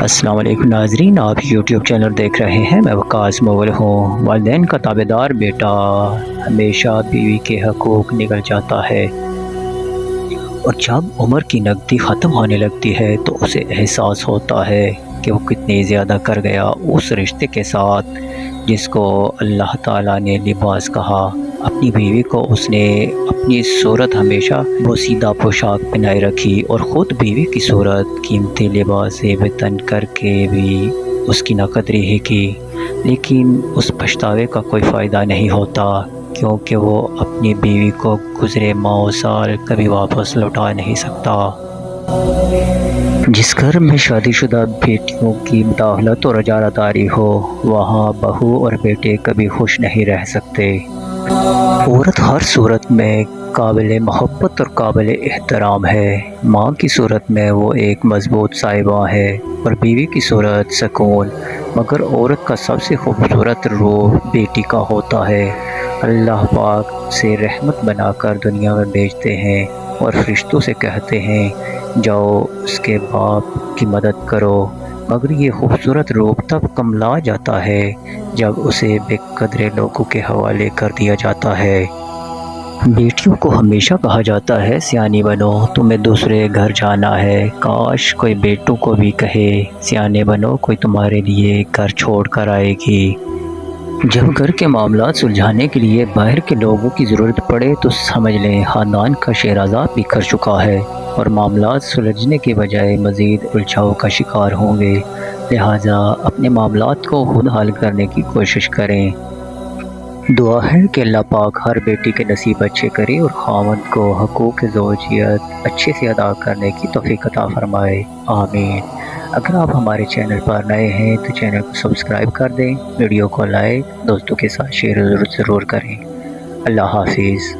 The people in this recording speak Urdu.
السلام علیکم ناظرین، آپ یوٹیوب چینل دیکھ رہے ہیں۔ میں وقاص مغل ہوں۔ والدین کا تابعدار بیٹا ہمیشہ بیوی کے حقوق نگل جاتا ہے، اور جب عمر کی نقدی ختم ہونے لگتی ہے تو اسے احساس ہوتا ہے کہ وہ کتنی زیادہ کر گیا اس رشتے کے ساتھ جس کو اللہ تعالیٰ نے لباس کہا۔ اپنی بیوی کو اس نے اپنی صورت ہمیشہ بوسیدہ پوشاک پہنائے رکھی، اور خود بیوی کی صورت قیمتی لباس وطن کر کے بھی اس کی ناقدری ہی کی، لیکن اس پچھتاوے کا کوئی فائدہ نہیں ہوتا، کیونکہ وہ اپنی بیوی کو گزرے ماہ و سال کبھی واپس لوٹا نہیں سکتا۔ جس گھر میں شادی شدہ بیٹیوں کی مداخلت اور اجارہ داری ہو، وہاں بہو اور بیٹے کبھی خوش نہیں رہ سکتے۔ عورت ہر صورت میں قابل محبت اور قابل احترام ہے۔ ماں کی صورت میں وہ ایک مضبوط صاحبہ ہے، اور بیوی کی صورت سکون۔ مگر عورت کا سب سے خوبصورت روح بیٹی کا ہوتا ہے۔ اللہ پاک سے رحمت بنا کر دنیا میں بھیجتے ہیں، اور فرشتوں سے کہتے ہیں جاؤ اس کے باپ کی مدد کرو، مگر یہ خوبصورت روح تب کملا جاتا ہے جب اسے بے قدر لوگوں کے حوالے کر دیا جاتا ہے۔ بیٹیوں کو ہمیشہ کہا جاتا ہے سیانی بنو، تمہیں دوسرے گھر جانا ہے۔ کاش کوئی بیٹوں کو بھی کہے سیانے بنو، کوئی تمہارے لیے گھر چھوڑ کر آئے گی۔ جب گھر کے معاملات سلجھانے کے لیے باہر کے لوگوں کی ضرورت پڑے تو سمجھ لیں خاندان کا شہرازاد بھی کر چکا ہے، اور معاملات سلجھنے کے بجائے مزید الجھاؤ کا شکار ہوں گے۔ لہٰذا اپنے معاملات کو خود حل کرنے کی کوشش کریں۔ دعا ہے کہ اللہ پاک ہر بیٹی کے نصیب اچھے کرے، اور خاوند کو حقوق زوجیت اچھے سے ادا کرنے کی توفیق عطا فرمائے، آمین۔ اگر آپ ہمارے چینل پر نئے ہیں تو چینل کو سبسکرائب کر دیں، ویڈیو کو لائک، دوستوں کے ساتھ شیئر ضرور کریں۔ اللہ حافظ۔